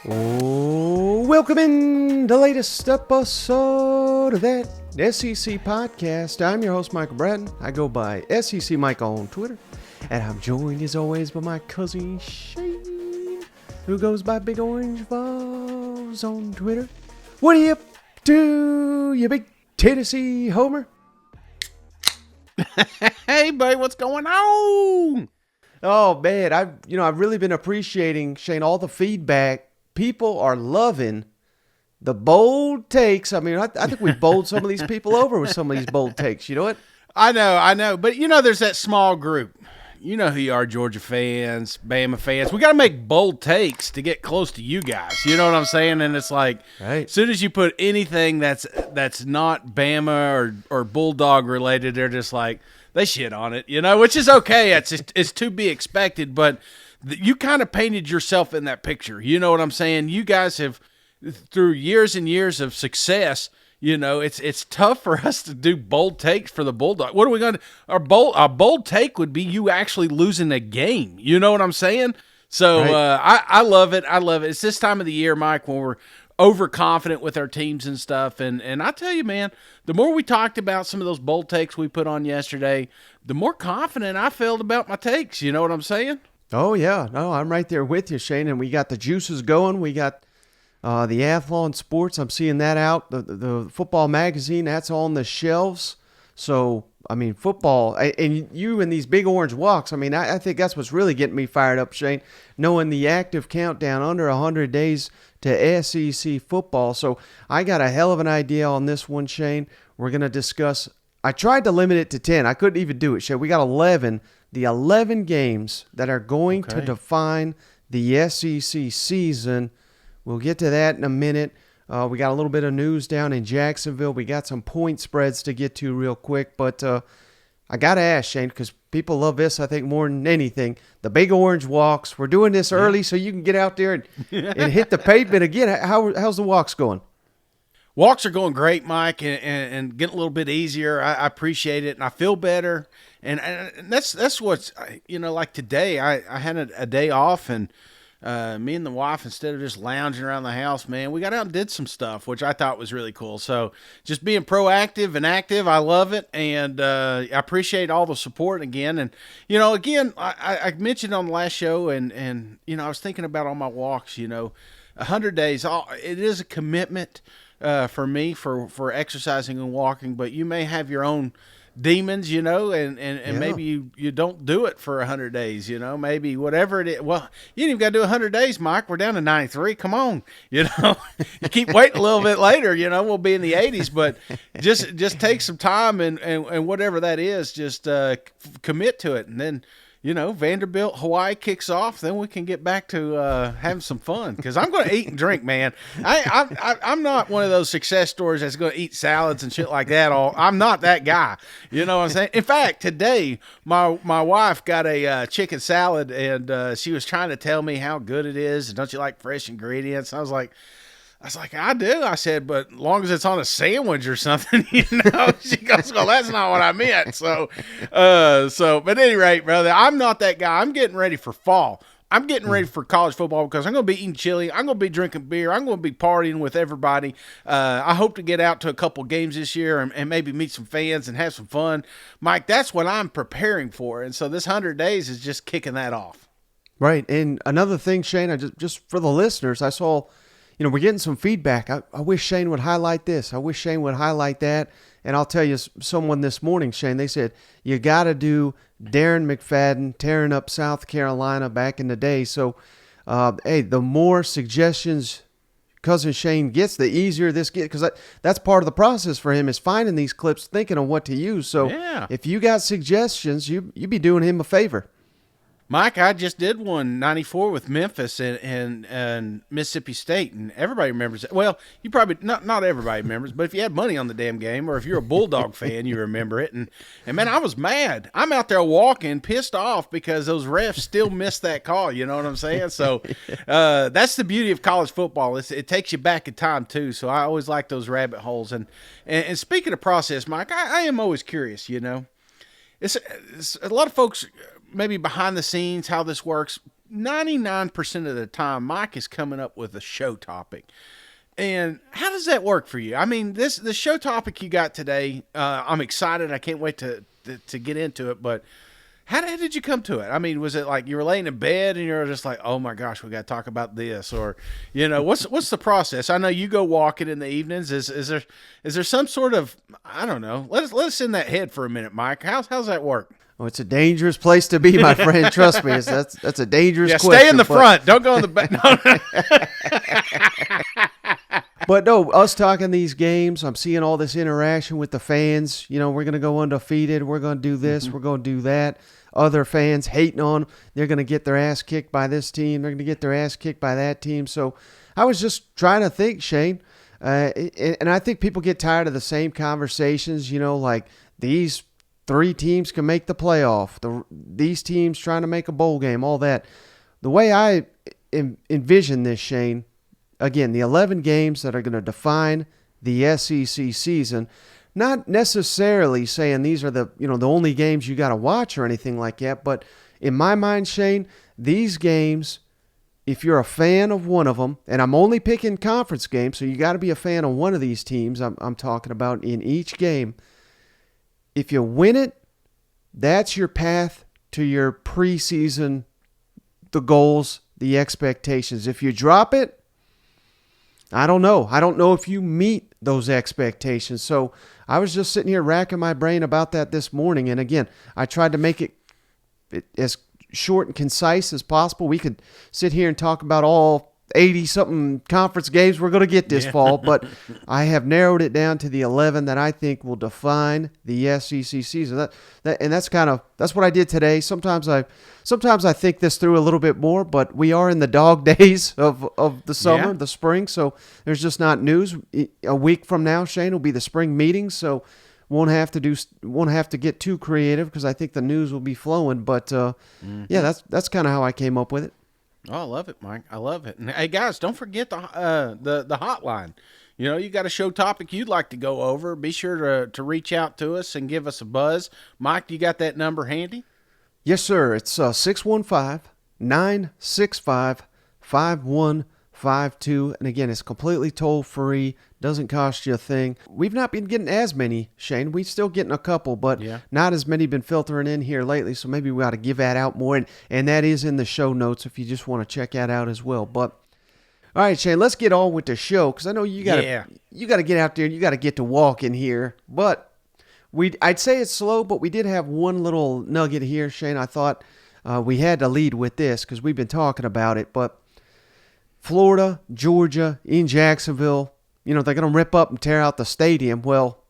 Oh, welcome in the latest episode of that SEC podcast. I'm your host, Michael Bratton. I go by SEC Mike on Twitter. And I'm joined, as always, by my cousin Shane, who goes by Big Orange Balls on Twitter. What are you up to, you big Tennessee homer? Hey, buddy, what's going on? Oh, man, I've really been appreciating, Shane, all the feedback. People are loving the bold takes. I mean, I think we bowled some of these people over with some of these bold takes. You know what? I know. But, there's that small group. You know who you are, Georgia fans, Bama fans. We got to make bold takes to get close to you guys. You know what I'm saying? And it's like, right. As soon as you put anything that's not Bama or Bulldog related, they're just like, they shit on it, which is okay. It's to be expected, but you kind of painted yourself in that picture. You know what I'm saying? You guys have, through years and years of success, it's tough for us to do bold takes for the Bulldog. What are we going to do? A bold take would be you actually losing a game. You know what I'm saying? So right. I love it. I love it. It's this time of the year, Mike, when we're overconfident with our teams and stuff. And I tell you, man, the more we talked about some of those bold takes we put on yesterday, the more confident I felt about my takes. You know what I'm saying? Oh, yeah. No, I'm right there with you, Shane. And we got the juices going. We got the Athlon Sports. I'm seeing that out. The football magazine, that's on the shelves. So, I mean, football, and you and these big orange walks, I mean, I think that's what's really getting me fired up, Shane, knowing the active countdown under 100 days to SEC football. So I got a hell of an idea on this one, Shane. We're going to discuss. I tried to limit it to 10. I couldn't even do it, Shane. We got 11. The 11 games that are going to define the SEC season. We'll get to that in a minute. We got a little bit of news down in Jacksonville. We got some point spreads to get to real quick. But I got to ask, Shane, because people love this, I think, more than anything. The big orange walks. We're doing this early so you can get out there and hit the pavement again. How's the walks going? Walks are going great, Mike, and getting a little bit easier. I appreciate it, and I feel better. And that's what's, like today, I had a day off, and me and the wife, instead of just lounging around the house, man, we got out and did some stuff, which I thought was really cool. So just being proactive and active, I love it, and I appreciate all the support again. And, again, I mentioned on the last show, and I was thinking about all my walks, 100 days, it is a commitment for me for exercising and walking, but you may have your own demons, and maybe you don't do it for 100 days, maybe whatever it is. Well, you ain't even got to do 100 days, Mike. We're down to 93. Come on, you keep waiting a little bit later, we'll be in the 80s, but just take some time and whatever that is, just commit to it. And then, Vanderbilt, Hawaii kicks off, then we can get back to having some fun. Because I'm going to eat and drink, man. I'm not one of those success stories that's going to eat salads and shit like that. I'm not that guy. You know what I'm saying? In fact, today, my wife got a chicken salad, and she was trying to tell me how good it is. And don't you like fresh ingredients? I was like, I do. I said, but as long as it's on a sandwich or something, She goes, well, that's not what I meant. So, but at any rate, brother, I'm not that guy. I'm getting ready for fall. I'm getting ready for college football because I'm going to be eating chili. I'm going to be drinking beer. I'm going to be partying with everybody. I hope to get out to a couple games this year and maybe meet some fans and have some fun. Mike, that's what I'm preparing for. And so this 100 days is just kicking that off. Right. And another thing, Shane, just for the listeners, I saw – we're getting some feedback. I wish Shane would highlight this. I wish Shane would highlight that. And I'll tell you, someone this morning, Shane, they said, you got to do Darren McFadden tearing up South Carolina back in the day. So, hey, the more suggestions Cousin Shane gets, the easier this gets. Because that's part of the process for him is finding these clips, thinking of what to use. So if you got suggestions, you be doing him a favor. Mike, I just did one 94 with Memphis and Mississippi State, and everybody remembers it. Well, you probably not everybody remembers, but if you had money on the damn game, or if you're a Bulldog fan, you remember it. And man, I was mad. I'm out there walking, pissed off because those refs still missed that call. You know what I'm saying? So that's the beauty of college football. It takes you back in time too. So I always like those rabbit holes. And speaking of process, Mike, I am always curious. It's a lot of folks maybe behind the scenes how this works. 99% of the time, Mike is coming up with a show topic. And how does that work for you? I mean, the show topic you got today, I'm excited. I can't wait to get into it. But how did you come to it? I mean, was it like you were laying in bed and you're just like, oh my gosh, we got to talk about this, or what's the process? I know you go walking in the evenings. Is there some sort of, I don't know. Let us in that head for a minute, Mike. How's that work? Oh, it's a dangerous place to be, my friend. Trust me, that's a dangerous question. Stay in the front. Don't go in the back. No. But no, us talking these games, I'm seeing all this interaction with the fans. We're going to go undefeated. We're going to do this. We're going to do that. Other fans hating on, they're going to get their ass kicked by this team. They're going to get their ass kicked by that team. So I was just trying to think, Shane. And I think people get tired of the same conversations, like these 3 teams can make the playoff. These teams trying to make a bowl game, all that. The way I envision this, Shane, again, the 11 games that are going to define the SEC season, not necessarily saying these are the only games you got to watch or anything like that, but in my mind, Shane, these games, if you're a fan of one of them, and I'm only picking conference games, so you got to be a fan of one of these teams I'm talking about in each game. If you win it, that's your path to your preseason, the goals, the expectations. If you drop it, I don't know. I don't know if you meet those expectations. So I was just sitting here racking my brain about that this morning. And again, I tried to make it as short and concise as possible. We could sit here and talk about all 80-something conference games we're going to get this fall, but I have narrowed it down to the 11 that I think will define the SEC season. That's what I did today. Sometimes I think this through a little bit more, but we are in the dog days of the summer, the spring, so there's just not news. A week from now, Shane, will be the spring meetings, so won't have to get too creative because I think the news will be flowing. But that's kind of how I came up with it. Oh, I love it, Mike. I love it. And hey, guys, don't forget the hotline. You got a show topic you'd like to go over. Be sure to reach out to us and give us a buzz. Mike, you got that number handy? Yes, sir. It's 615-965-5152. And again, it's completely toll-free. Doesn't cost you a thing. We've not been getting as many, Shane. We're still getting a couple, but not as many been filtering in here lately, so maybe we ought to give that out more. And that is in the show notes if you just want to check that out as well. But all right, Shane, let's get on with the show because I know you got to get out there and you got to get to walking here. But I'd say it's slow, but we did have one little nugget here, Shane. I thought we had to lead with this because we've been talking about it. But Florida, Georgia, in Jacksonville, they're going to rip up and tear out the stadium. Well,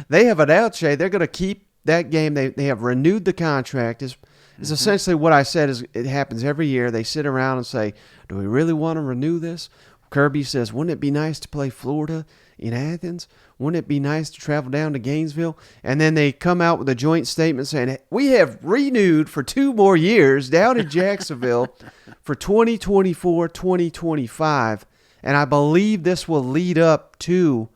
they have announced, Shay, they're going to keep that game. They have renewed the contract. Is essentially what I said. Is it happens every year. They sit around and say, do we really want to renew this? Kirby says, wouldn't it be nice to play Florida in Athens? Wouldn't it be nice to travel down to Gainesville? And then they come out with a joint statement saying, we have renewed for 2 more years down in Jacksonville for 2024, 2025. And I believe this will lead up to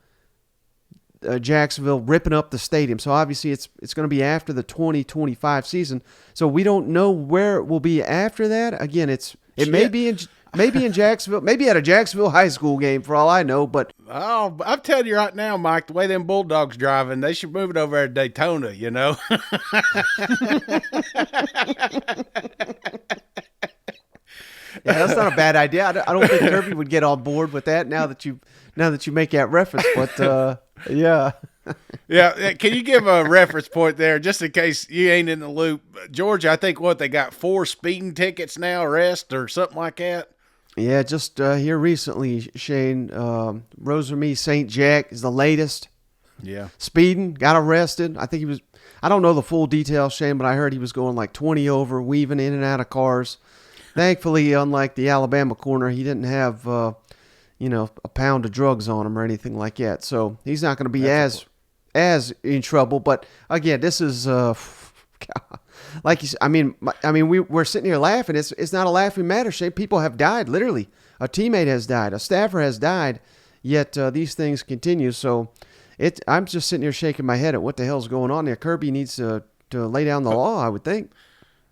Jacksonville ripping up the stadium. So obviously it's going to be after the 2025 season. So we don't know where it will be after that. Again, it may be in Jacksonville, maybe at a Jacksonville high school game for all I know. But I'm telling you right now, Mike, the way them Bulldogs driving, they should move it over there to Daytona. Yeah, that's not a bad idea. I don't think Kirby would get on board with that now that you make that reference. But yeah. Yeah, can you give a reference point there just in case you ain't in the loop? Georgia, I think they got 4 speeding tickets now, arrest or something like that. Yeah, just here recently, Shane, Rosamie St. Jack is the latest. Yeah. Speeding, got arrested. I think he was, I don't know the full details, Shane, but I heard he was going like 20 over, weaving in and out of cars. Thankfully, unlike the Alabama corner, he didn't have, a pound of drugs on him or anything like that. So he's not going to be as in trouble. But again, this is, like you said, we're sitting here laughing. It's not a laughing matter, Shane. People have died, literally. A teammate has died. A staffer has died. Yet these things continue. So I'm just sitting here shaking my head at what the hell's going on there. Kirby needs to lay down the law, I would think.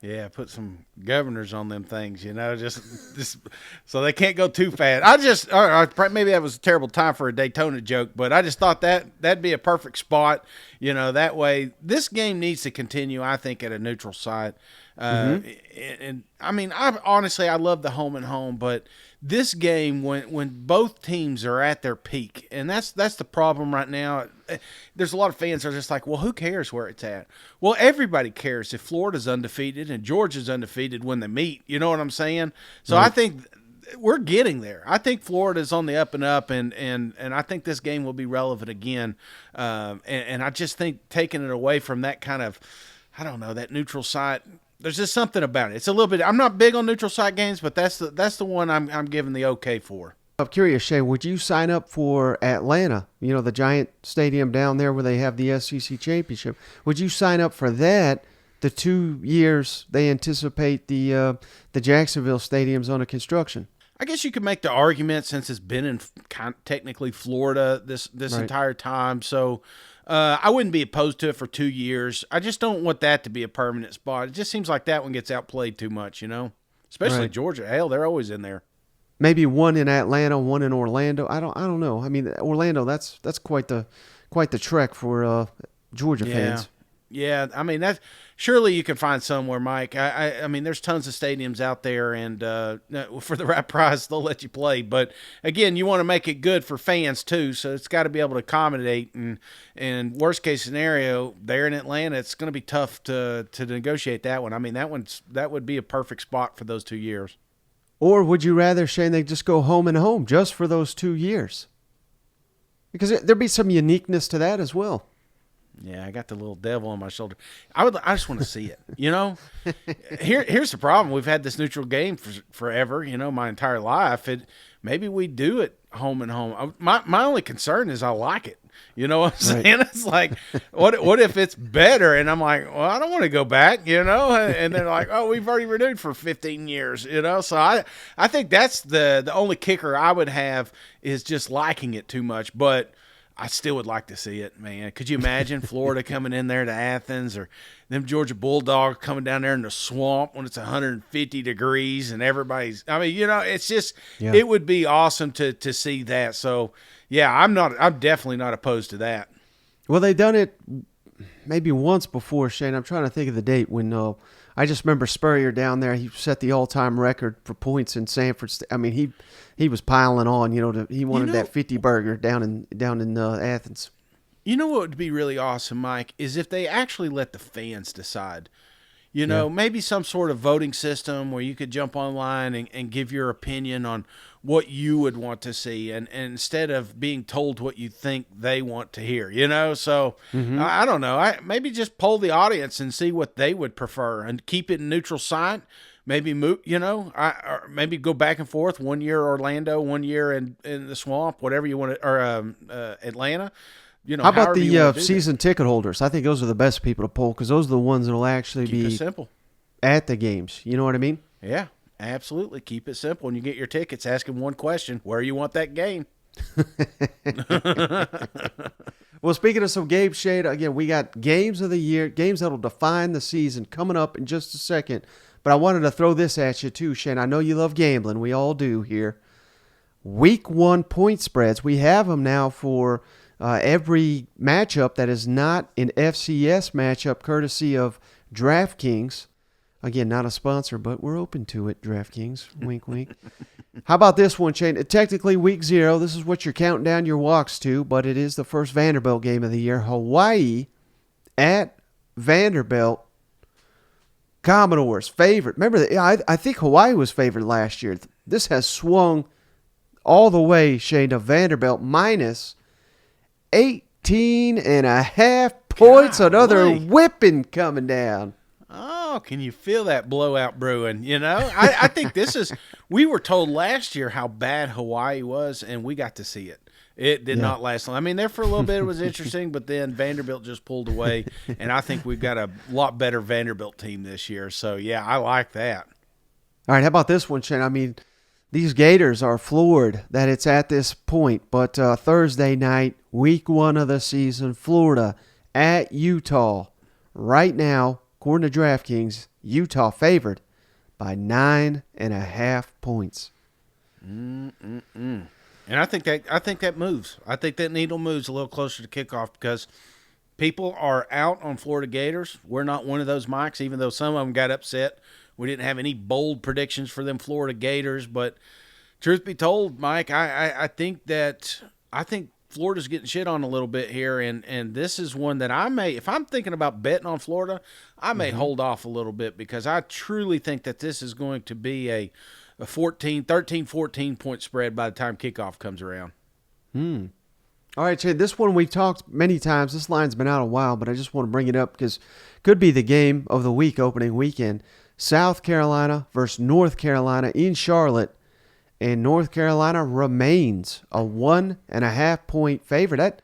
Yeah, put some governors on them things, just so they can't go too fast. Maybe that was a terrible time for a Daytona joke, but I just thought that'd be a perfect spot. That way this game needs to continue, I think, at a neutral site. And I mean, I love the home and home, but this game, when both teams are at their peak, and that's the problem right now. There's a lot of fans that are just like, well, who cares where it's at? Well, everybody cares if Florida's undefeated and Georgia's undefeated when they meet. You know what I'm saying? So Right. I think we're getting there. I think Florida's on the up and up, and I think this game will be relevant again. And I just think taking it away from that kind of, I don't know, that neutral site. There's just something about it. It's a little bit. I'm not big on neutral site games, but that's the one I'm giving the okay for. I'm curious, Shane, would you sign up for Atlanta? The giant stadium down there where they have the SEC championship. Would you sign up for that? The 2 years they anticipate the Jacksonville stadium's under construction. I guess you could make the argument since it's been in technically Florida this Right. entire time. So I wouldn't be opposed to it for 2 years. I just don't want that to be a permanent spot. It just seems like that one gets outplayed too much, Especially Right. Georgia. Hell, they're always in there. Maybe one in Atlanta, one in Orlando. I don't know. I mean, Orlando, that's quite the trek for Georgia fans. Yeah, I mean that. Surely you can find somewhere, Mike. I mean, there's tons of stadiums out there, and for the right price, they'll let you play. But again, you want to make it good for fans too, so it's got to be able to accommodate. And worst case scenario, there in Atlanta, it's going to be tough to negotiate that one. I mean, that would be a perfect spot for those 2 years. Or would you rather, Shane, they just go home and home just for those 2 years? Because there'd be some uniqueness to that as well. Yeah, I got the little devil on my shoulder. I just want to see it. Here's the problem. We've had this neutral game for forever. My entire life. Maybe we do it home and home. My only concern is I like it. You know what I'm saying? Right. It's like, what if it's better? And I'm like, well, I don't want to go back. And they're like, oh, we've already renewed for 15 years. So I think that's the only kicker I would have is just liking it too much, but. I still would like to see it, man. Could you imagine Florida coming in there to Athens or them Georgia Bulldogs coming down there in the swamp when it's 150 degrees and everybody's – I mean, it's just It would be awesome to see that. So, yeah, I'm definitely not opposed to that. Well, they've done it maybe once before, Shane. I'm trying to think of the date when I just remember Spurrier down there. He set the all-time record for points in Sanford. I mean, he was piling on. He wanted that 50 burger down in Athens. You know what would be really awesome, Mike, is if they actually let the fans decide. Maybe some sort of voting system where you could jump online and give your opinion on what you would want to see, and instead of being told what you think they want to hear, So I don't know. Maybe just poll the audience and see what they would prefer, and keep it in neutral site. Maybe move, or maybe go back and forth. 1 year Orlando, 1 year in the swamp, whatever you want to, or Atlanta. How about the the season ticket holders? I think those are the best people to poll because those are the ones that will actually Keep it be simple. at the games. You know what I mean? Yeah, absolutely. Keep it simple. When you get your tickets, ask them one question: where you want that game? Well, speaking of some games, Shade, again, we got games of the year, games that will define the season coming up in just a second. But I wanted to throw this at you too, Shane. I know you love gambling. We all do here. Week 1 point spreads. We have them now for every matchup that is not an FCS matchup, courtesy of DraftKings. Again, not a sponsor, but we're open to it, DraftKings. Wink, wink. How about this one, Shane? Technically, week 0. This is what you're counting down your walks to, but it is the first Vanderbilt game of the year. Hawaii at Vanderbilt. Commodores favorite. Remember, I think Hawaii was favored last year. This has swung all the way, Shane, to Vanderbilt minus 18.5 points. Golly. Another whipping coming down. Oh, can you feel that blowout brewing? I think this is – we were told last year how bad Hawaii was, and we got to see it. It did not last long. I mean, there for a little bit it was interesting, but then Vanderbilt just pulled away, and I think we've got a lot better Vanderbilt team this year. So, yeah, I like that. All right, how about this one, Shane? I mean, these Gators are floored that it's at this point, but Thursday night, week 1 of the season, Florida at Utah. Right now, according to DraftKings, Utah favored by 9.5 points. And I think that moves. I think that needle moves a little closer to kickoff because people are out on Florida Gators. We're not one of those, Mikes, even though some of them got upset. We didn't have any bold predictions for them Florida Gators. But truth be told, Mike, I think Florida's getting shit on a little bit here, and this is one that I may, if I'm thinking about betting on Florida, I may hold off a little bit because I truly think that this is going to be a 14 point spread by the time kickoff comes around. All right, Shane, this one we've talked many times. This line's been out a while, but I just want to bring it up because it could be the game of the week, opening weekend. South Carolina versus North Carolina in Charlotte, and North Carolina remains a 1.5 point favorite.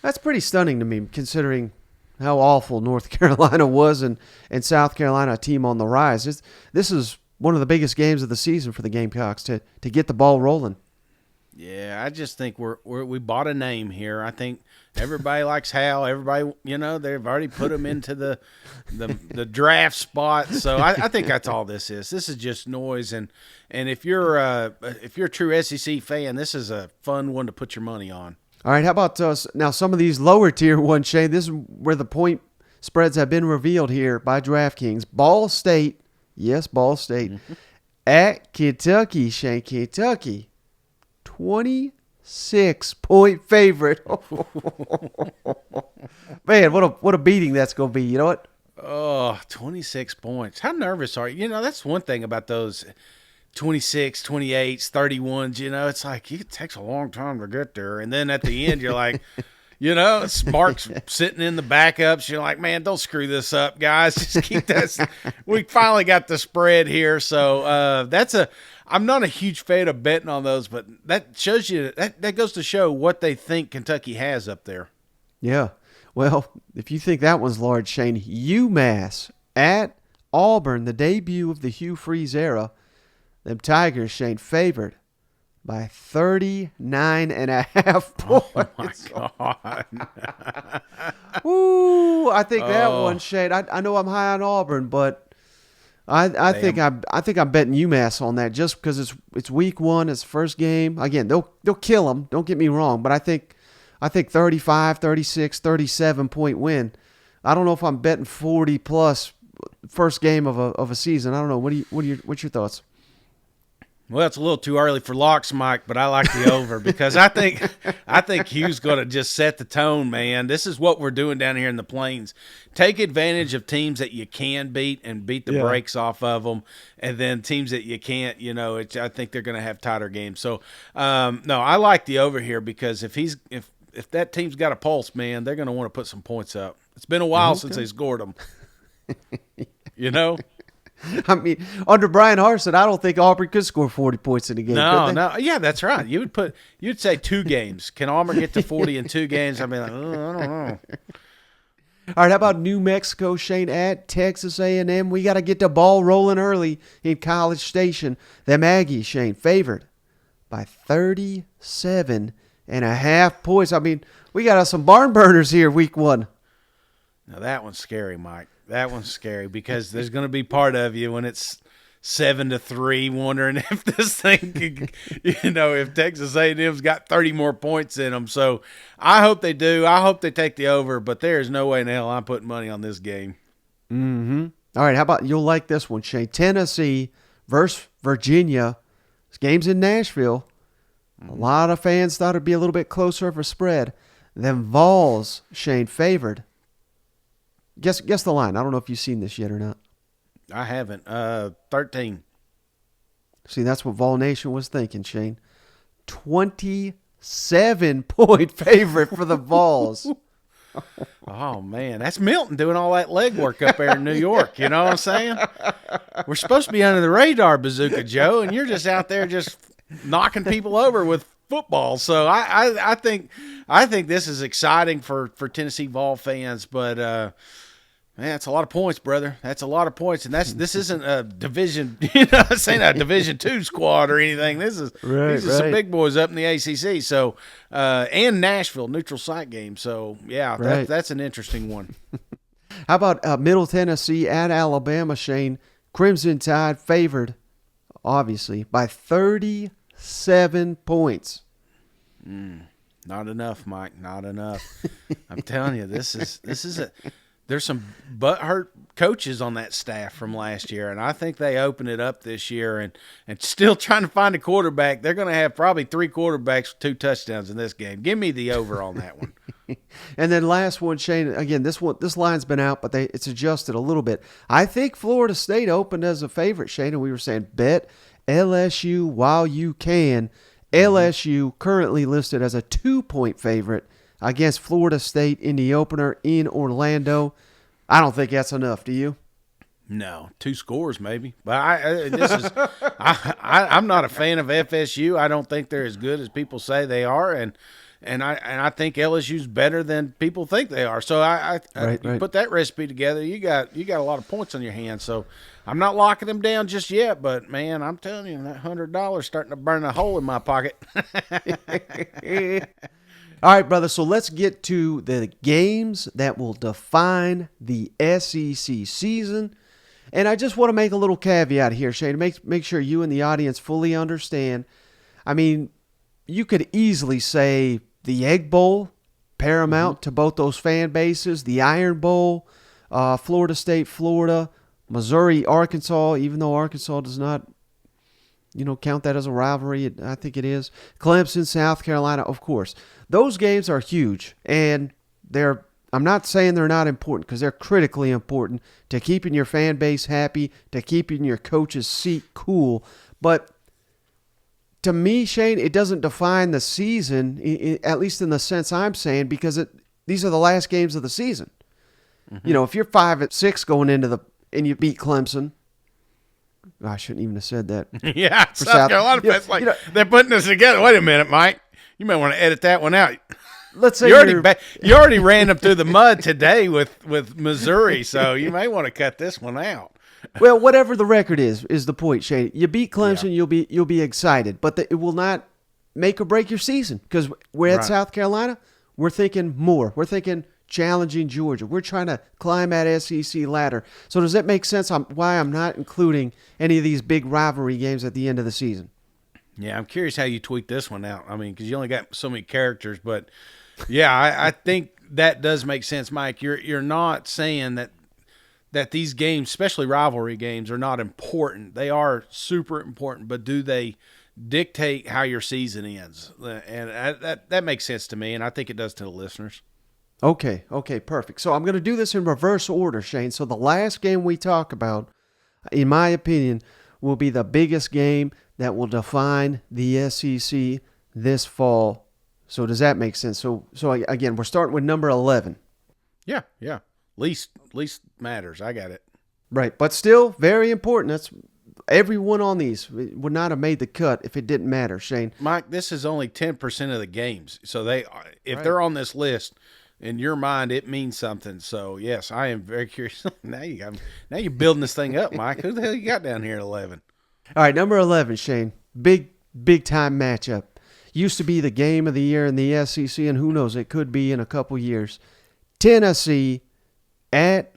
That's pretty stunning to me, considering how awful North Carolina was and South Carolina, a team on the rise. This is one of the biggest games of the season for the Gamecocks to get the ball rolling. Yeah, I just think we bought a name here. I think everybody likes Hal. Everybody, they've already put him into the draft spot. So I think that's all this is. This is just noise. And if you're a true SEC fan, this is a fun one to put your money on. All right, how about now some of these lower tier ones, Shane? This is where the point spreads have been revealed here by DraftKings. Ball State, yes, Ball State, at Kentucky, Shane, Kentucky. 26-point favorite. Man, what a beating that's going to be. You know what? Oh, 26 points. How nervous are you? That's one thing about those 26, 28s, 31s. It's like it takes a long time to get there. And then at the end, you're like, Mark's sitting in the backups. You're like, man, don't screw this up, guys. Just keep that. We finally got the spread here. So I'm not a huge fan of betting on those, but that shows you that goes to show what they think Kentucky has up there. Yeah. Well, if you think that one's large, Shane, UMass at Auburn, the debut of the Hugh Freeze era. Them Tigers, Shane, favored by 39.5 points. Oh, my God. Ooh, I think that one, Shane. I know I'm high on Auburn, but I think I'm betting UMass on that just because it's week one, it's first game. Again, they'll kill them. Don't get me wrong, but I think 35, 36, 37 point win. I don't know if I'm betting 40 plus first game of a season. I don't know. What's your thoughts? Well, it's a little too early for locks, Mike, but I like the over because I think Hugh's going to just set the tone, man. This is what we're doing down here in the Plains. Take advantage of teams that you can beat and beat the brakes off of them, and then teams that you can't, I think they're going to have tighter games. So, no, I like the over here because if that team's got a pulse, man, they're going to want to put some points up. It's been a while since they scored them. I mean, under Brian Harsin, I don't think Auburn could score 40 points in a game. No. Yeah, that's right. You'd say 2 games. Can Auburn get to 40 in 2 games? I'd be like, I don't know. All right, how about New Mexico, Shane, at Texas A&M? We got to get the ball rolling early in College Station. Them Aggies, Shane, favored by 37.5 points. I mean, we got some barn burners here week one. Now, that one's scary, Mike. That one's scary because there's going to be part of you when it's 7-3 wondering if this thing could, if Texas A&M's got 30 more points in them. So I hope they do. I hope they take the over, but there's no way in hell I'm putting money on this game. Mm-hmm. All right, how about you'll like this one, Shane? Tennessee versus Virginia. This game's in Nashville. A lot of fans thought it'd be a little bit closer of a spread. Them Vols, Shane, favored. Guess the line. I don't know if you've seen this yet or not. I haven't. 13. See, that's what Vol Nation was thinking, Shane. 27-point favorite for the Vols. Oh, man. That's Milton doing all that legwork up there in New York. You know what I'm saying? We're supposed to be under the radar, Bazooka Joe, and you're just out there just knocking people over with football. So I think this is exciting for Tennessee Vol fans, but man, that's a lot of points, brother. That's a lot of points, and this isn't a division. This ain't a Division II squad or anything. These are some big boys up in the ACC. So, and Nashville neutral site game. So, yeah, that's an interesting one. How about Middle Tennessee at Alabama, Shane? Crimson Tide favored, obviously, by 37 points. Not enough, Mike. Not enough. I'm telling you, there's some butthurt coaches on that staff from last year, and I think they open it up this year and still trying to find a quarterback. They're going to have probably 3 quarterbacks with 2 touchdowns in this game. Give me the over on that one. And then last one, Shane. Again, this line's been out, but it's adjusted a little bit. I think Florida State opened as a favorite, Shane, and we were saying bet LSU while you can. LSU currently listed as a 2-point favorite against Florida State in the opener in Orlando. I don't think that's enough. Do you? No, 2 scores maybe. But I'm not a fan of FSU. I don't think they're as good as people say they are, and I think LSU's better than people think they are. So you put that recipe together, you got a lot of points on your hands. So I'm not locking them down just yet, but man, I'm telling you, that $100 starting to burn a hole in my pocket. All right, brother. So let's get to the games that will define the SEC season. And I just want to make a little caveat here, Shane, to make sure you and the audience fully understand. I mean, you could easily say the Egg Bowl, paramount to both those fan bases, the Iron Bowl, Florida State, Florida, Missouri, Arkansas, even though Arkansas does not, count that as a rivalry. I think it is. Clemson, South Carolina, of course. Those games are huge, and I'm not saying they're not important because they're critically important to keeping your fan base happy, to keeping your coach's seat cool. But to me, Shane, it doesn't define the season, at least in the sense I'm saying, because these are the last games of the season. Mm-hmm. If you're 5-6 going into and you beat Clemson, I shouldn't even have said that. Yeah, South Carolina fans they're putting this together. Wait a minute, Mike. You may want to edit that one out. Let's say you already ran them through the mud today with Missouri, so you may want to cut this one out. Well, whatever the record is the point, Shane. You beat Clemson, you'll be excited, but it will not make or break your season because we're at South Carolina. We're thinking more. We're thinking challenging Georgia. We're trying to climb that SEC ladder. So does that make sense why I'm not including any of these big rivalry games at the end of the season? Yeah, I'm curious how you tweak this one out. I mean, because you only got so many characters, but yeah, I think that does make sense, Mike. You're not saying that these games, especially rivalry games, are not important. They are super important, but do they dictate how your season ends? And that makes sense to me, and I think it does to the listeners. Okay, perfect. So I'm going to do this in reverse order, Shane. So the last game we talk about, in my opinion, will be the biggest game that will define the SEC this fall. So does that make sense? So again, we're starting with number 11. Yeah. Least matters. I got it. Right, but still very important. That's everyone on these would not have made the cut if it didn't matter, Shane. Mike, this is only 10% of the games. So if they're on this list, in your mind, it means something. So yes, I am very curious. Now you're building this thing up, Mike. Who the hell you got down here at 11? All right, number 11, Shane. Big time matchup. Used to be the game of the year in the SEC, and who knows, it could be in a couple years. Tennessee at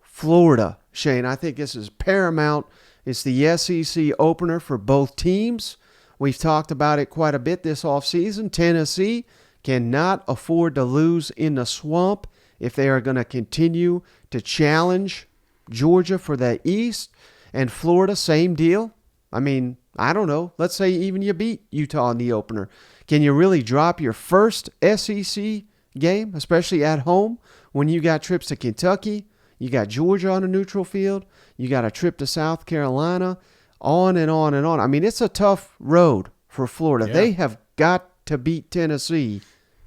Florida. Shane, I think this is paramount. It's the SEC opener for both teams. We've talked about it quite a bit this offseason. Tennessee cannot afford to lose in the swamp if they are going to continue to challenge Georgia for that East. And Florida, same deal. I mean, I don't know. Let's say even you beat Utah in the opener. Can you really drop your first SEC game, especially at home, when you got trips to Kentucky, you got Georgia on a neutral field, you got a trip to South Carolina, on and on and on. I mean, it's a tough road for Florida. Yeah. They have got to beat Tennessee,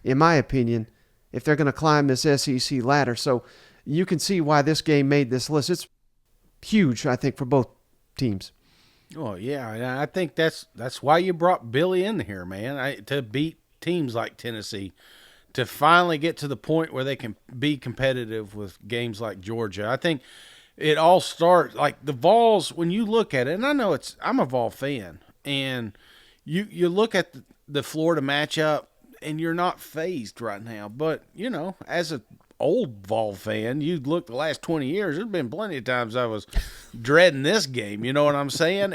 in my opinion, if they're going to climb this SEC ladder. So you can see why this game made this list. It's huge, I think, for both teams. Oh, yeah. I think that's why you brought Billy in here, man, to beat teams like Tennessee, to finally get to the point where they can be competitive with games like Georgia. I think it all starts, like the Vols, when you look at it, and I know I'm a Vol fan, and you look at the Florida matchup, and you're not fazed right now. But, as a old Vol fan. You look the last 20 years, there's been plenty of times I was dreading this game. You know what I'm saying?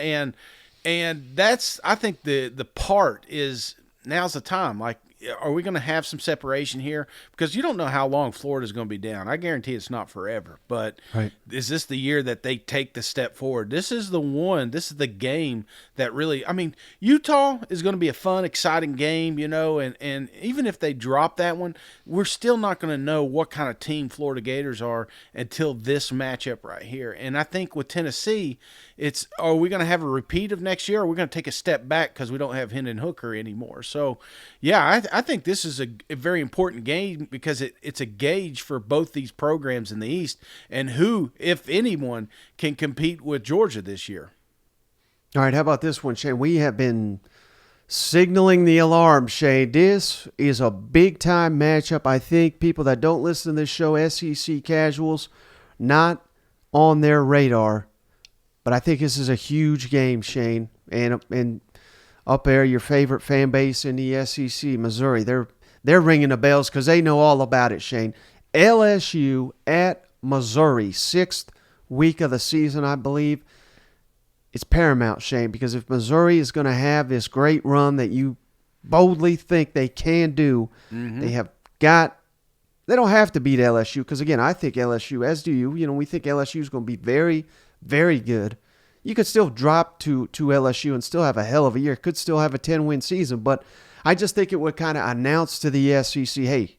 And that's, I think the part is now's the time. Like, are we going to have some separation here? Because you don't know how long Florida's going to be down. I guarantee it's not forever. But Right. is this the year that they take the step forward? This is the one. This is the game that really, I mean, Utah is going to be a fun, exciting game, you know, and even if they drop that one, we're still not going to know what kind of team Florida Gators are until this matchup right here. And I think with Tennessee, it's, are we going to have a repeat of next year, or are we going to take a step back because we don't have Hendon Hooker anymore? So, yeah, I think this is a very important game because it's a gauge for both these programs in the East and who, if anyone, can compete with Georgia this year. All right, how about this one, Shane? We have been signaling the alarm, Shane. This is a big-time matchup. I think people that don't listen to this show, SEC casuals, not on their radar. But I think this is a huge game, Shane. And up there, your favorite fan base in the SEC, Missouri, they're ringing the bells because they know all about it, Shane. LSU at Missouri, 6th week of the season, I believe. It's paramount, Shane, because if Missouri is going to have this great run that you boldly think they can do, they don't have to beat LSU because, again, I think LSU, as do you, we think LSU is going to be very, very good. You could still drop to LSU and still have a hell of a year. Could still have a 10-win season, but I just think it would kind of announce to the SEC, hey,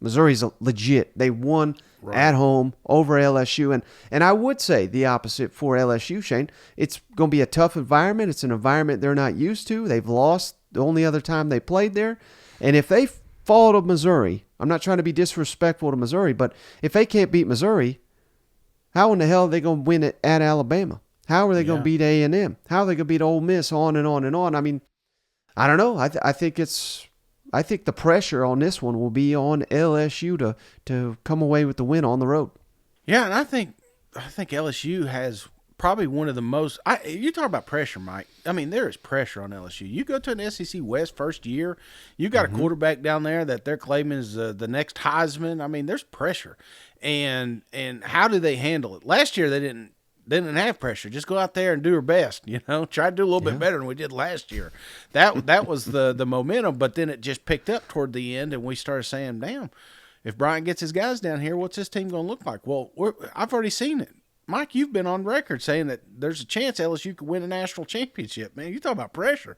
Missouri's legit. They won at home over LSU. And I would say the opposite for LSU, Shane. It's going to be a tough environment. It's an environment they're not used to. They've lost the only other time they played there. And if they fall to Missouri, I'm not trying to be disrespectful to Missouri, but if they can't beat Missouri, how in the hell are they going to win it at Alabama? How are they going to beat A&M? How are they going to beat Ole Miss? On and on and on. I mean, I don't know. I think the pressure on this one will be on LSU to come away with the win on the road. Yeah, and I think LSU has probably one of the most. You talk about pressure, Mike. I mean, there is pressure on LSU. You go to an SEC West first year, you got a quarterback down there that they're claiming is the next Heisman. I mean, there's pressure, and how do they handle it? Last year they didn't have pressure. Just go out there and do your best, Try to do a little bit better than we did last year. That was the momentum, but then it just picked up toward the end, and we started saying, damn, if Bryant gets his guys down here, what's this team going to look like? Well, I've already seen it. Mike, you've been on record saying that there's a chance LSU could win a national championship. Man, you talk about pressure.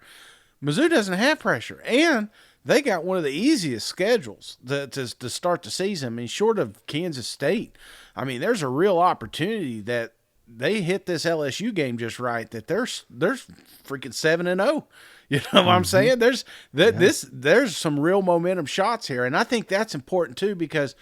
Mizzou doesn't have pressure, and they got one of the easiest schedules to start the season. I mean, short of Kansas State, I mean, there's a real opportunity that they hit this LSU game just right, that there's freaking 7-0. You know what I'm saying? There's some real momentum shots here, and I think that's important too because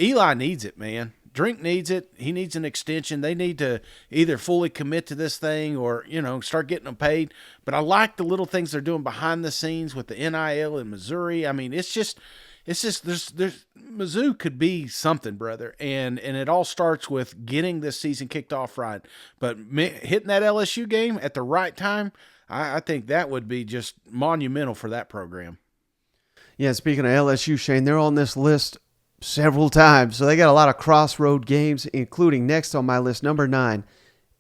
Eli needs it, man. Drink needs it. He needs an extension. They need to either fully commit to this thing or, start getting them paid. But I like the little things they're doing behind the scenes with the NIL in Missouri. I mean, it's just there's Mizzou could be something, brother, and it all starts with getting this season kicked off right. But hitting that LSU game at the right time, I think that would be just monumental for that program. Yeah, speaking of LSU, Shane, they're on this list several times, so they got a lot of crossroad games, including next on my list, number 9,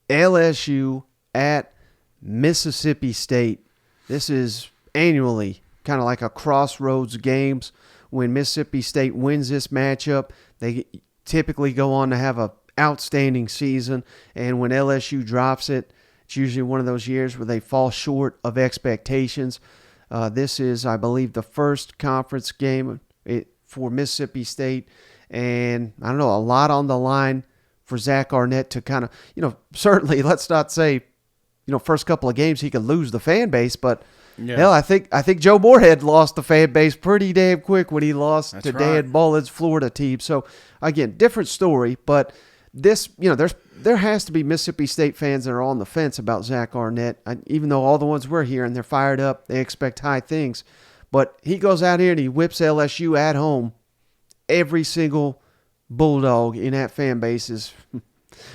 LSU at Mississippi State. This is annually kind of like a crossroads games. When Mississippi State wins this matchup, they typically go on to have an outstanding season. And when LSU drops it, it's usually one of those years where they fall short of expectations. This is, I believe, the first conference game for Mississippi State. And I don't know, a lot on the line for Zach Arnett to kind of, certainly let's not say, first couple of games he could lose the fan base, but hell, I think Joe Moorhead lost the fan base pretty damn quick when he lost to Dan Mullen's Florida team. So again, different story, but this, there has to be Mississippi State fans that are on the fence about Zach Arnett. Even though all the ones we're hearing, they're fired up, they expect high things, but he goes out here and he whips LSU at home. Every single Bulldog in that fan base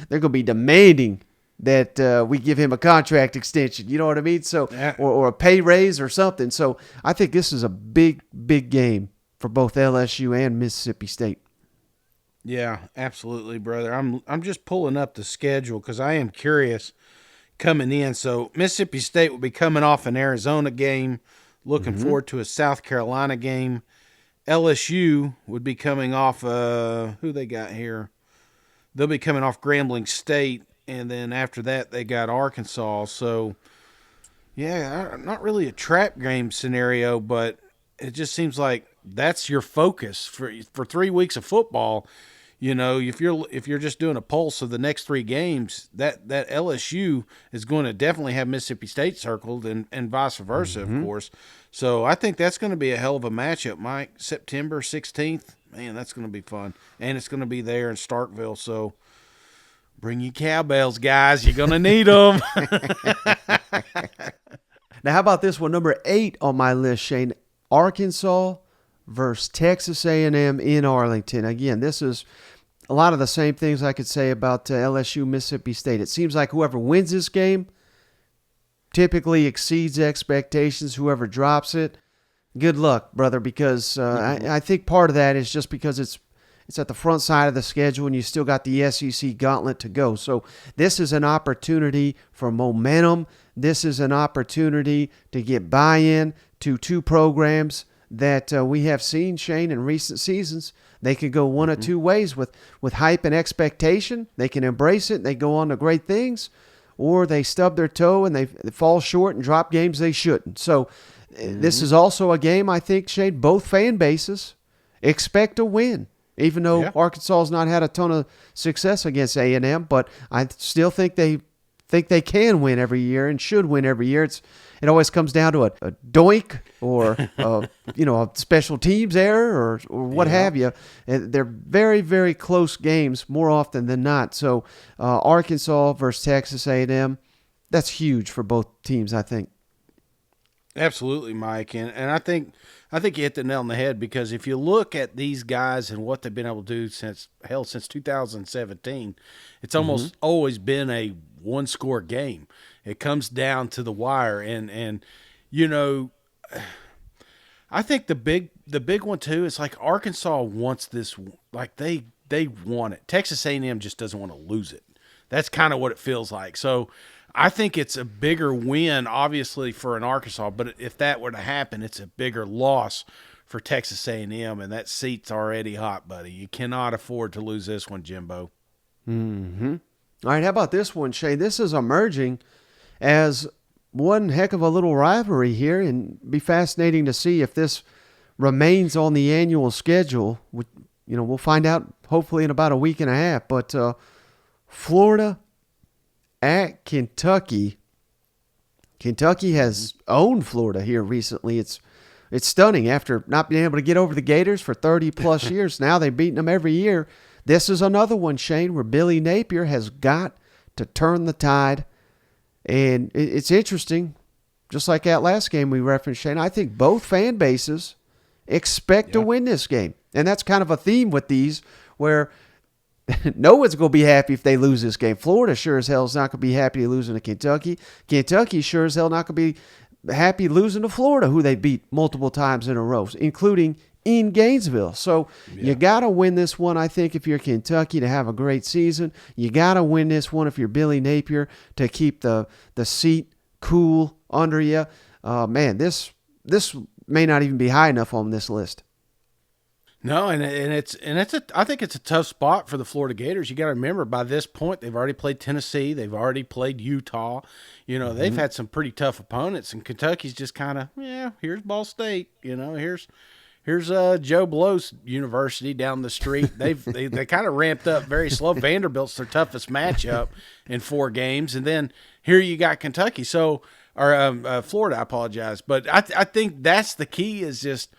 they're going to be demanding that we give him a contract extension. You know what I mean? So, or a pay raise or something. So I think this is a big, big game for both LSU and Mississippi State. Yeah, absolutely, brother. I'm just pulling up the schedule because I am curious coming in. So Mississippi State will be coming off an Arizona game. Looking Mm-hmm. forward to a South Carolina game. LSU would be coming off who they got here. They'll be coming off Grambling State, and then after that they got Arkansas. So yeah, not really a trap game scenario, but it just seems like that's your focus for 3 weeks of football. You know, if you're just doing a pulse of the next three games, that LSU is going to definitely have Mississippi State circled, and vice versa, of Mm-hmm. course. So I think that's going to be a hell of a matchup, Mike. September 16th, man, that's going to be fun, and it's going to be there in Starkville. So bring your cowbells, guys. You're going to need them. Now, how about this one? Number 8 on my list, Shane. Arkansas versus Texas A&M in Arlington. Again, this is a lot of the same things I could say about LSU, Mississippi State. It seems like whoever wins this game typically exceeds expectations. Whoever drops it, good luck, brother, because I think part of that is just because it's at the front side of the schedule and you still got the SEC gauntlet to go. So this is an opportunity for momentum. This is an opportunity to get buy-in to two programs that we have seen, Shane, in recent seasons. They could go one of two ways with hype and expectation. They can embrace it and they go on to great things, or they stub their toe and they fall short and drop games they shouldn't. So this is also a game, I think, Shane, both fan bases expect a win. Even though Arkansas has not had a ton of success against A&M, but I still think they can win every year and should win every year. It always comes down to a doink or a special teams error or what have you. And they're very, very close games more often than not. So Arkansas versus Texas A&M, that's huge for both teams, I think. Absolutely, Mike, and I think you hit the nail on the head, because if you look at these guys and what they've been able to do since 2017, it's almost always been a one-score game. It comes down to the wire, and you know, I think the big one too is like Arkansas wants this, like they want it. Texas A&M just doesn't want to lose it. That's kind of what it feels like. So I think it's a bigger win, obviously, for an Arkansas, but if that were to happen, it's a bigger loss for Texas A&M, and that seat's already hot, buddy. You cannot afford to lose this one, Jimbo. Mm-hmm. All right, how about this one, Shay? This is emerging as one heck of a little rivalry here, and be fascinating to see if this remains on the annual schedule. We'll find out hopefully in about a week and a half, but Florida at Kentucky. Kentucky has owned Florida here recently. It's stunning. After not being able to get over the Gators for 30-plus years, now they've beaten them every year. This is another one, Shane, where Billy Napier has got to turn the tide. And it's interesting, just like that last game we referenced, Shane, I think both fan bases expect to win this game. And that's kind of a theme with these, where no one's going to be happy if they lose this game. Florida sure as hell is not going to be happy losing to Kentucky. Kentucky sure as hell not going to be happy losing to Florida, who they beat multiple times in a row, including in Gainesville. So you got to win this one, I think, if you're Kentucky, to have a great season. You got to win this one if you're Billy Napier, to keep the seat cool under you. Man, this may not even be high enough on this list. No, and I think it's a tough spot for the Florida Gators. You got to remember, by this point they've already played Tennessee, they've already played Utah. They've had some pretty tough opponents, and Kentucky's just kind of, here's Ball State. Here's Joe Blow's University down the street. They kind of ramped up very slow. Vanderbilt's their toughest matchup in 4 games, and then here you got Kentucky. So Florida, I apologize, but I think that's the key, is just,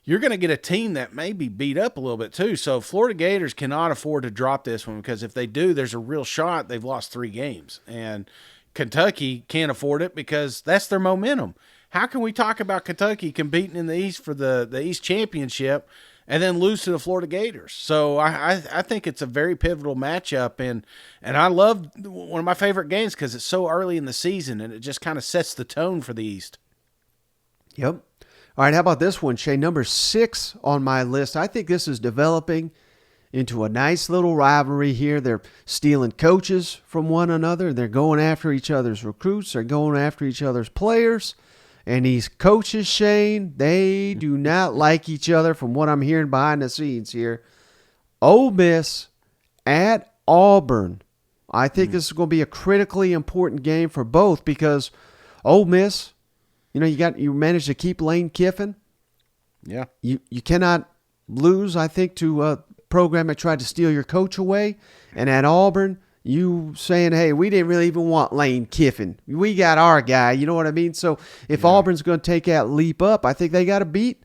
you're going to get a team that may be beat up a little bit too. So Florida Gators cannot afford to drop this one, because if they do, there's a real shot they've lost 3 games. And Kentucky can't afford it, because that's their momentum. How can we talk about Kentucky competing in the East for the East Championship and then lose to the Florida Gators? So I think it's a very pivotal matchup, and I love one of my favorite games because it's so early in the season and it just kind of sets the tone for the East. Yep. All right, how about this one, Shay? Number 6 on my list. I think this is developing into a nice little rivalry here. They're stealing coaches from one another. They're going after each other's recruits. They're going after each other's players. And these coaches, Shane, they do not like each other from what I'm hearing behind the scenes here. Ole Miss at Auburn. I think this is going to be a critically important game for both because Ole Miss, you managed to keep Lane Kiffin. Yeah. You cannot lose, I think, to a program that tried to steal your coach away. And at Auburn, you saying, hey, we didn't really even want Lane Kiffin. We got our guy. You know what I mean? So if Auburn's going to take that leap up, I think they got to beat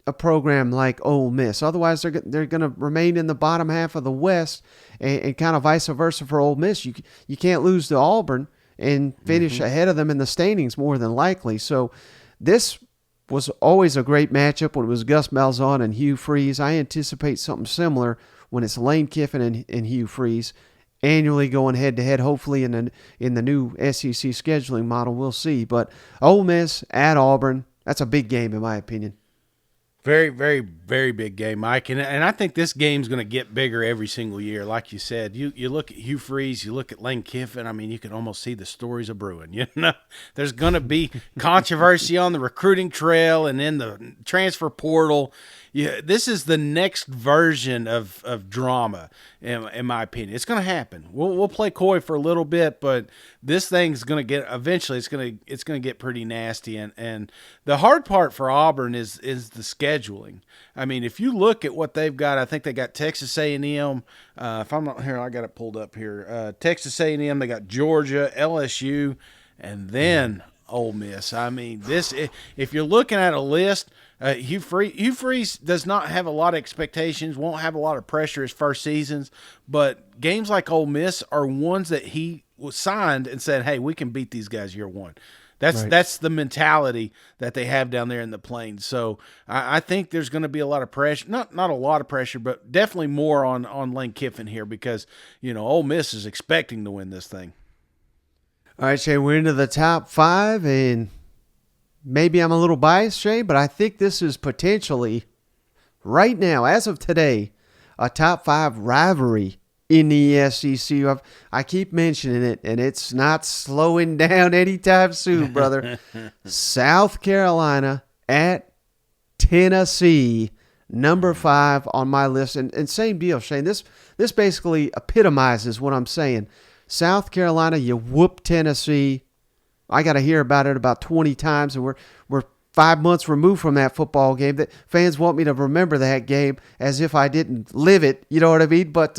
a program like Ole Miss. Otherwise, they're going to remain in the bottom half of the West and kind of vice versa for Ole Miss. You can't lose to Auburn and finish ahead of them in the standings more than likely. So this was always a great matchup when it was Gus Malzahn and Hugh Freeze. I anticipate something similar when it's Lane Kiffin and Hugh Freeze annually going head-to-head, hopefully in the new SEC scheduling model. We'll see. But Ole Miss at Auburn, that's a big game in my opinion. Very, very, very big game, Mike. And I think this game's going to get bigger every single year. Like you said, you look at Hugh Freeze, you look at Lane Kiffin. I mean, you can almost see the stories of brewing. There's going to be controversy on the recruiting trail and in the transfer portal. Yeah, this is the next version of drama, in my opinion. It's going to happen. We'll play coy for a little bit, but this thing's going to get eventually. It's going to get pretty nasty. And the hard part for Auburn is the scheduling. I mean, if you look at what they've got, I think they got Texas A&M. If I'm not here, I got it pulled up here. Texas A&M. They got Georgia, LSU, and then Ole Miss. I mean, this. If you're looking at a list. Hugh Freeze does not have a lot of expectations, won't have a lot of pressure his first seasons, but games like Ole Miss are ones that he was signed and said, hey, we can beat these guys year one. That's the mentality that they have down there in the Plains. So I think there's going to be a lot of pressure, not a lot of pressure, but definitely more on Lane Kiffin here because, Ole Miss is expecting to win this thing. All right, Shane, we're into the top 5, and maybe I'm a little biased, Shane, but I think this is potentially, right now, as of today, a top 5 rivalry in the SEC. I keep mentioning it, and it's not slowing down anytime soon, brother. South Carolina at Tennessee, number 5 on my list. And same deal, Shane. This basically epitomizes what I'm saying. South Carolina, you whoop Tennessee. I got to hear about it about 20 times, and we're 5 months removed from that football game. That fans want me to remember that game as if I didn't live it. You know what I mean? But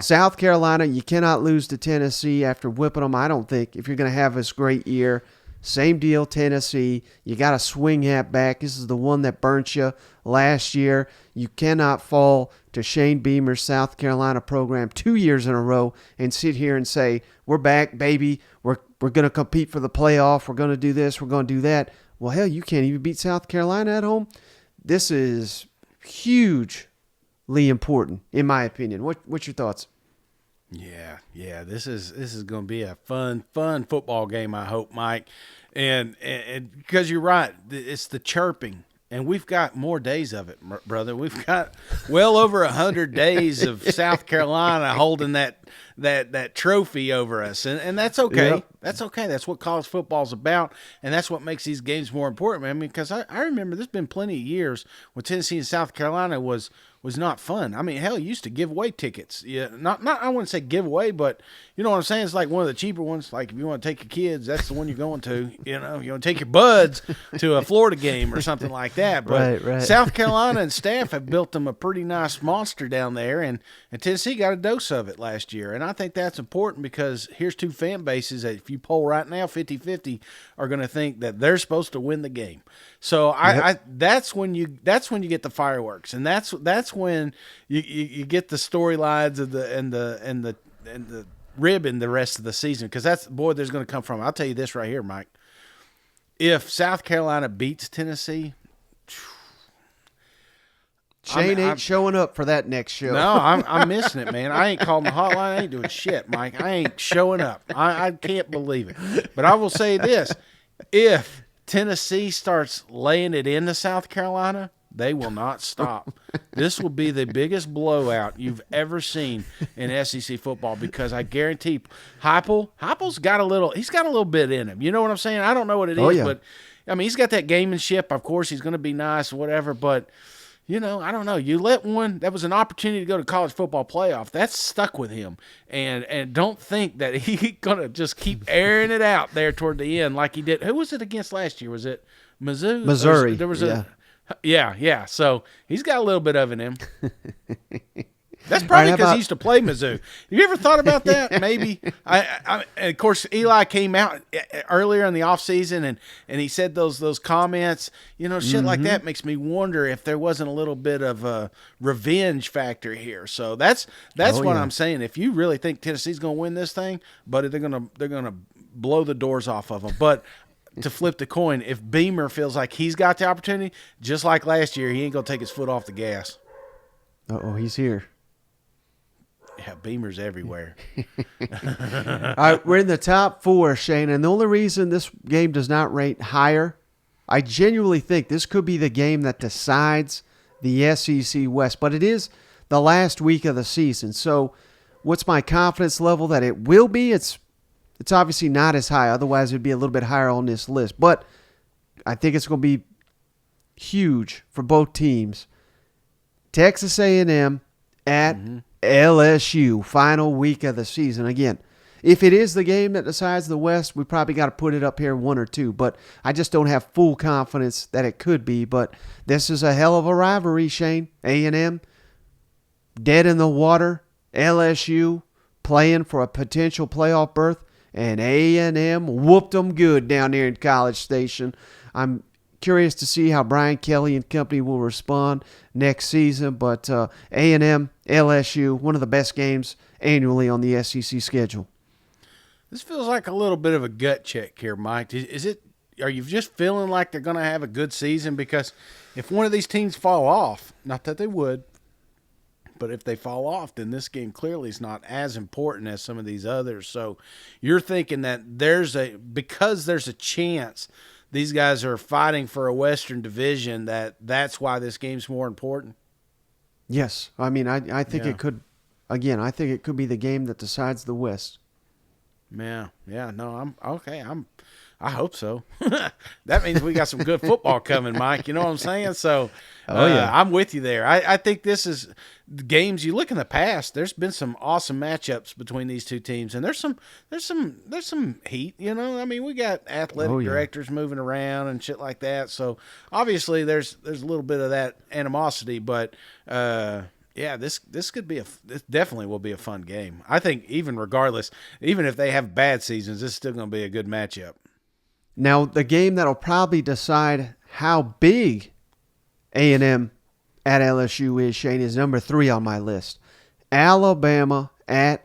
South Carolina, you cannot lose to Tennessee after whipping them. I don't think if you're going to have this great year. Same deal, Tennessee. You got to swing that back. This is the one that burnt you last year. You cannot fall to Shane Beamer's South Carolina program 2 years in a row and sit here and say, we're back, baby. We're going to compete for the playoff. We're going to do this. We're going to do that. Well, hell, you can't even beat South Carolina at home. This is hugely important, in my opinion. What's your thoughts? Yeah. This is going to be a fun football game, I hope, Mike. And because you're right, it's the chirping. And we've got more days of it, brother. We've got well over 100 days of South Carolina holding that trophy over us, and that's okay. Yep. That's okay. That's what college football's about, and that's what makes these games more important. I mean, because I remember there's been plenty of years when Tennessee and South Carolina was not fun. I mean, hell, you used to give away tickets. Yeah, not I wouldn't say give away, but you know what I'm saying? It's like one of the cheaper ones. Like if you want to take your kids, that's the one you're going to. You want to take your buds to a Florida game or something like that. But right. South Carolina and staff have built them a pretty nice monster down there, and Tennessee got a dose of it last year. And I think that's important because here's two fan bases that if you poll right now, 50-50 are going to think that they're supposed to win the game. So that's when you get the fireworks, and that's when you get the storylines and the ribbon the rest of the season, because there's going to come from. I'll tell you this right here, Mike. If South Carolina beats Tennessee, Shane ain't showing up for that next show. No, I'm missing it, man. I ain't calling the hotline. I ain't doing shit, Mike. I ain't showing up. I can't believe it. But I will say this: if Tennessee starts laying it into South Carolina, They will not stop. This will be the biggest blowout you've ever seen in SEC football, because I guarantee Heupel's got a little bit in him. You know what I'm saying? I don't know what it is, yeah. but I mean, he's got that gamemanship. Of course, he's going to be nice or whatever, but I don't know. You let one that was an opportunity to go to college football playoff. That's stuck with him, and don't think that he's gonna just keep airing it out there toward the end like he did. Who was it against last year? Was it Mizzou? Missouri. There was yeah. So he's got a little bit of it in him. That's probably because he used to play Mizzou. Have you ever thought about that? Maybe. Of course, Eli came out earlier in the offseason and he said those comments. Shit like that makes me wonder if there wasn't a little bit of a revenge factor here. So that's what I'm saying. If you really think Tennessee's going to win this thing, buddy, they're gonna blow the doors off of them. But to flip the coin, if Beamer feels like he's got the opportunity, just like last year, he ain't going to take his foot off the gas. Uh-oh, he's here. Yeah, Beamer's everywhere. All right, we're in the top 4, Shane, and the only reason this game does not rate higher, I genuinely think this could be the game that decides the SEC West, but it is the last week of the season. So what's my confidence level that it will be? It's obviously not as high. Otherwise, it would be a little bit higher on this list. But I think it's going to be huge for both teams. Texas A&M at LSU, final week of the season. Again, if it is the game that decides the West, we probably got to put it up here 1 or 2. But I just don't have full confidence that it could be. But this is a hell of a rivalry, Shane. A&M, dead in the water. LSU, playing for a potential playoff berth. And A&M whooped them good down there in College Station. I'm curious to see how Brian Kelly and company will respond next season. But A&M, LSU, one of the best games annually on the SEC schedule. This feels like a little bit of a gut check here, Mike. Are you just feeling like they're going to have a good season? Because if one of these teams fall off, not that they would, but if they fall off, then this game clearly is not as important as some of these others. So you're thinking that because there's a chance these guys are fighting for a Western division, that's why this game's more important? Yes. I mean, I think it could, again, I think it could be the game that decides the West. Yeah. No, I'm okay. I hope so. That means we got some good football coming, Mike. You know what I'm saying? So, I'm with you there. I think this is the games. You look in the past. There's been some awesome matchups between these two teams, and there's some heat. I mean, we got athletic directors moving around and shit like that. So obviously, there's a little bit of that animosity, but this definitely will be a fun game. I think even if they have bad seasons, this is still going to be a good matchup. Now, the game that'll probably decide how big A&M at LSU is, Shane, is number 3 on my list. Alabama at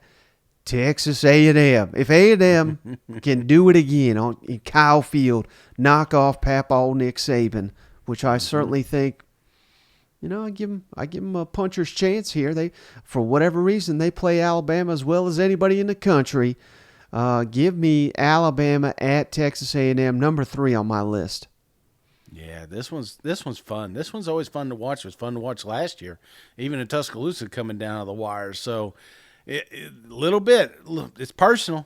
Texas A&M. If A&M can do it again in Kyle Field, knock off Papa Nick Saban, which I certainly think, I give them a puncher's chance here. They, for whatever reason, they play Alabama as well as anybody in the country. Give me Alabama at Texas A&M, number 3 on my list. Yeah, this one's fun. This one's always fun to watch. It was fun to watch last year, even in Tuscaloosa coming down to the wire. So, it's personal.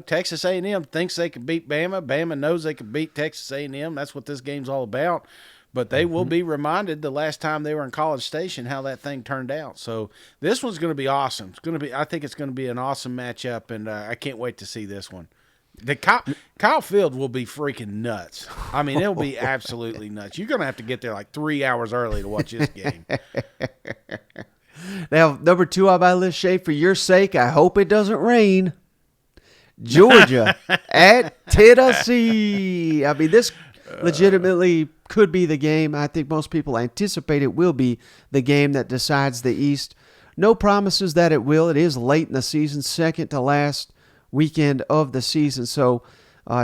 Texas A&M thinks they can beat Bama. Bama knows they can beat Texas A&M. That's what this game's all about. But they will be reminded the last time they were in College Station how that thing turned out. So this one's going to be awesome. I think it's going to be an awesome matchup, and I can't wait to see this one. The Kyle Field will be freaking nuts. I mean, it'll be absolutely nuts. You're going to have to get there like 3 hours early to watch this game. Now, number 2 on my list, Shay, for your sake, I hope it doesn't rain. Georgia at Tennessee. I mean, this legitimately could be the game. I think most people anticipate it will be the game that decides the East. No promises that it will. It is late in the season, second to last weekend of the season. So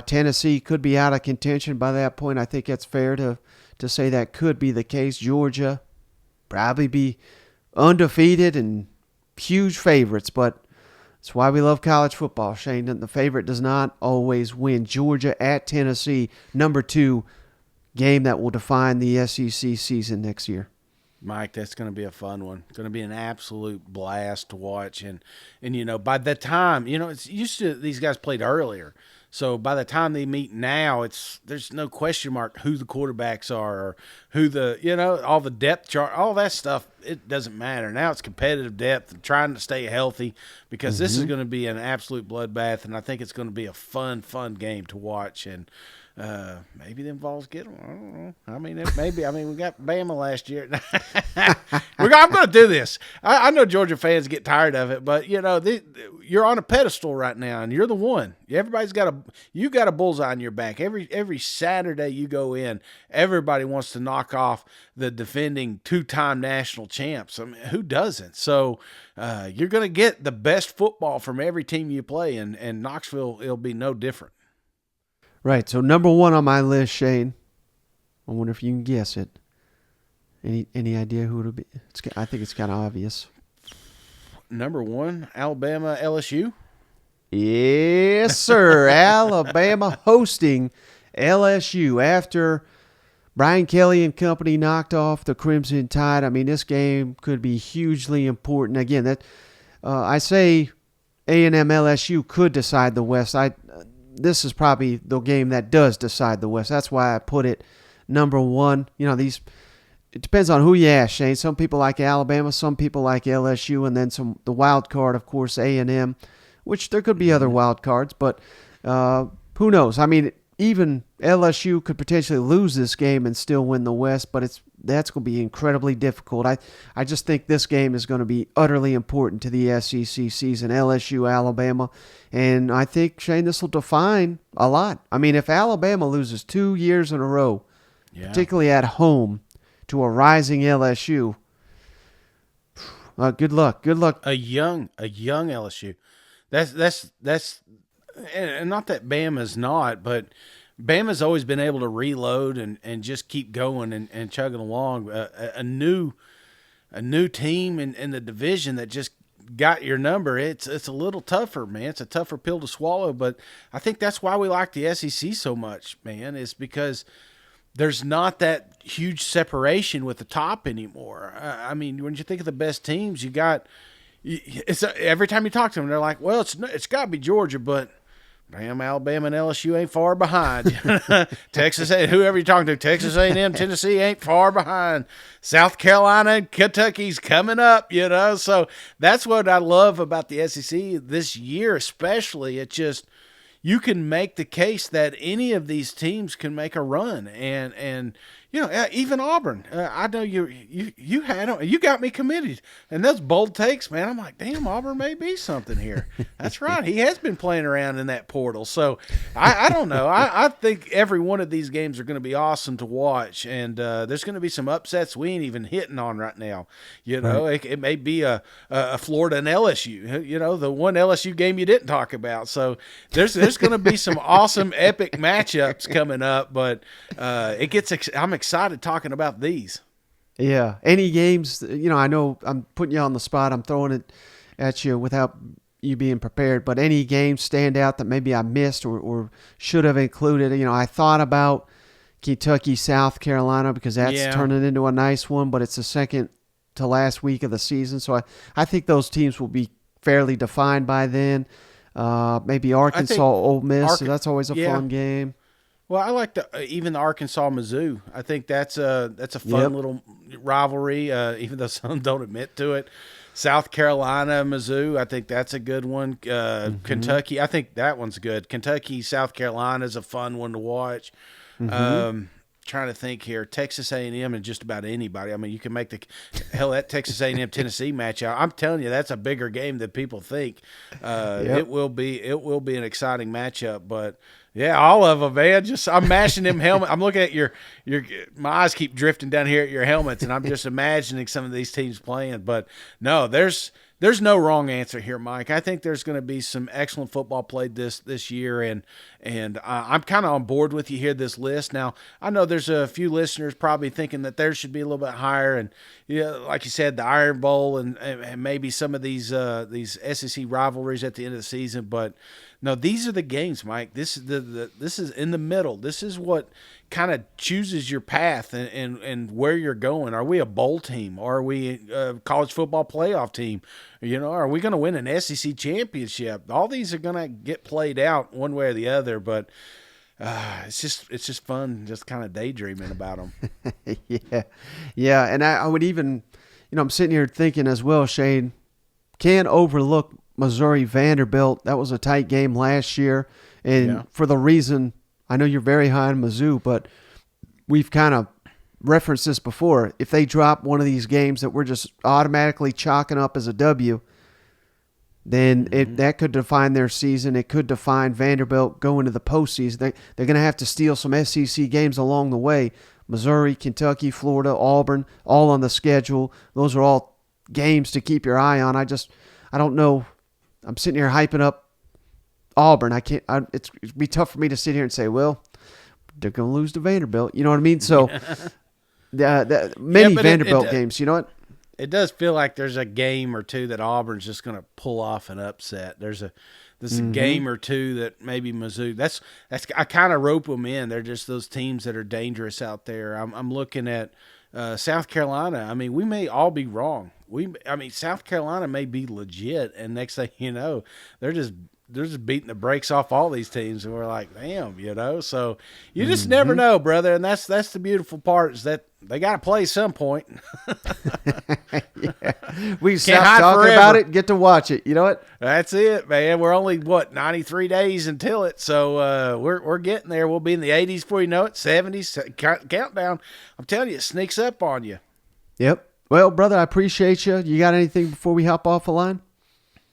Tennessee could be out of contention by that point. I think it's fair to say that could be the case. Georgia probably be undefeated and huge favorites, but that's why we love college football, Shane. The favorite does not always win. Georgia at Tennessee, number 2. game that will define the SEC season next year. Mike, that's going to be a fun one. It's going to be an absolute blast to watch. And by the time, it's used to these guys played earlier. So by the time they meet now, there's no question mark who the quarterbacks are or who all the depth chart, all that stuff. It doesn't matter. Now it's competitive depth and trying to stay healthy because this is going to be an absolute bloodbath. And I think it's going to be a fun game to watch. And maybe them Vols get them. I don't know. I mean, we got Bama last year. I'm going to do this. I know Georgia fans get tired of it, but you're on a pedestal right now, and you're the one. Everybody's you got a bullseye on your back. Every Saturday you go in, everybody wants to knock off the defending 2-time national champs. I mean, who doesn't? So you're going to get the best football from every team you play, and Knoxville, it'll be no different. Right, so number 1 on my list, Shane. I wonder if you can guess it. Any idea who it'll be? I think it's kind of obvious. Number 1, Alabama, LSU? Yes, sir. Alabama hosting LSU after Brian Kelly and company knocked off the Crimson Tide. I mean, this game could be hugely important. Again, I say A&M LSU could decide the West. This is probably the game that does decide the West. That's why I put it number 1. It depends on who you ask, Shane. Some people like Alabama, some people like LSU, and then the wild card, of course, A&M, which there could be other wild cards, but who knows? I mean, even LSU could potentially lose this game and still win the West, but that's going to be incredibly difficult. I just think this game is going to be utterly important to the SEC season, LSU, Alabama, and I think, Shane, this will define a lot. I mean, if Alabama loses 2 years in a row, particularly at home, to a rising LSU, good luck. Good luck. A young LSU. That's and not that Bama's not, but Bama's always been able to reload and just keep going and chugging along. A new team in the division that just got your number. It's a little tougher, man. It's a tougher pill to swallow, but I think that's why we like the SEC so much, man, is because there's not that huge separation with the top anymore. I mean, when you think of the best teams, every time you talk to them, they're like, well, it's got to be Georgia, but damn, Alabama and LSU ain't far behind. Texas, whoever you're talking to, Texas A&M, Tennessee ain't far behind. South Carolina and Kentucky's coming up, So that's what I love about the SEC this year especially. It just – you can make the case that any of these teams can make a run, and even Auburn. I know you got me committed, and those bold takes, man. I'm like, damn, Auburn may be something here. That's right. He has been playing around in that portal, so I don't know. I think every one of these games are going to be awesome to watch, and there's going to be some upsets we ain't even hitting on right now. Right. It may be a Florida and LSU. The one LSU game you didn't talk about. So there's going to be some awesome epic matchups coming up, but I'm excited talking about these. Yeah. Any games, I know I'm putting you on the spot. I'm throwing it at you without you being prepared, but any games stand out that maybe I missed or should have included? I thought about Kentucky, South Carolina, because that's turning into a nice one, but it's the second to last week of the season. So I think those teams will be fairly defined by then. Maybe Arkansas, Ole Miss. So that's always a fun game. Well, I like even the Arkansas-Mizzou. I think that's a fun little rivalry, even though some don't admit to it. South Carolina, Mizzou, I think that's a good one. Kentucky, I think that one's good. Kentucky, South Carolina is a fun one to watch. Trying to think here, Texas A&M and just about anybody. I mean, you can make that Texas A&M Tennessee matchup. I'm telling you, that's a bigger game than people think. It will be an exciting matchup. But yeah, all of them, man. I'm mashing them helmets. I'm looking at your. My eyes keep drifting down here at your helmets, and I'm just imagining some of these teams playing. But no, there's no wrong answer here, Mike. I think there's going to be some excellent football played this year, and I'm kind of on board with you here, this list. Now, I know there's a few listeners probably thinking that theirs should be a little bit higher, and like you said, the Iron Bowl and maybe some of these SEC rivalries at the end of the season. But no, these are the games, Mike. This is in the middle. This is what kind of chooses your path and where you're going. Are we a bowl team? Or are we a college football playoff team? Are we going to win an SEC championship? All these are going to get played out one way or the other, but it's just fun just kind of daydreaming about them. Yeah. And I would even, I'm sitting here thinking as well, Shane, can't overlook Missouri Vanderbilt. That was a tight game last year. And for the reason, I know you're very high on Mizzou, but we've kind of referenced this before. If they drop one of these games that we're just automatically chalking up as a W, then that could define their season. It could define Vanderbilt going to the postseason. They're going to have to steal some SEC games along the way. Missouri, Kentucky, Florida, Auburn, all on the schedule. Those are all games to keep your eye on. I don't know. I'm sitting here hyping up Auburn. It'd be tough for me to sit here and say, well, they're going to lose to Vanderbilt. You know what I mean? So many Vanderbilt games, you know what? It does feel like there's a game or two that Auburn's just going to pull off an upset. There's a game or two that maybe Mizzou. That's I kind of rope them in. They're just those teams that are dangerous out there. I'm looking at South Carolina. I mean, we may all be wrong. South Carolina may be legit, and next thing you know, they're just beating the brakes off all these teams, and we're like, damn, So you just never know, brother, and that's the beautiful part is that they got to play some point. We stop talking about it, get to watch it. You know what? That's it, man. We're only 93 days until it, so we're getting there. We'll be in the 80s before you know it. 70s countdown. I'm telling you, it sneaks up on you. Yep. Well, brother, I appreciate you. You got anything before we hop off the line?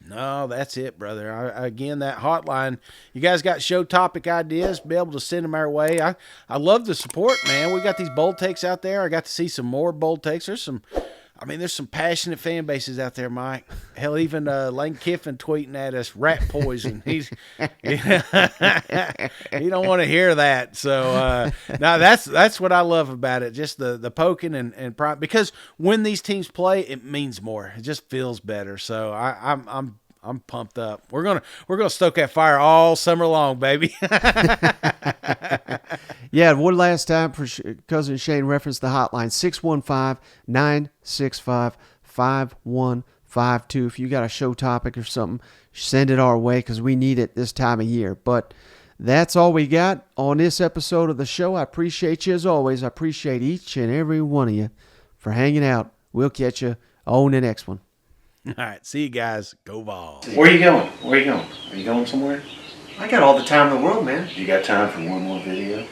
No, that's it, brother. Again, that hotline, you guys got show topic ideas, be able to send them our way. I love the support, man. We got these bold takes out there. I got to see some more bold takes. There's some passionate fan bases out there, Mike. Hell, even Lane Kiffin tweeting at us, rat poison. He don't want to hear that. So now that's what I love about it, just the poking and pride. Because when these teams play, it means more. It just feels better. So I'm pumped up. We're gonna stoke that fire all summer long, baby. Yeah, one last time for Cousin Shane referenced the hotline, 615-965-5152. If you got a show topic or something, send it our way because we need it this time of year. But that's all we got on this episode of the show. I appreciate you as always. I appreciate each and every one of you for hanging out. We'll catch you on the next one. All right, see you guys. Go Vols. Where are you going? Are you going somewhere? I got all the time in the world, man. You got time for one more video?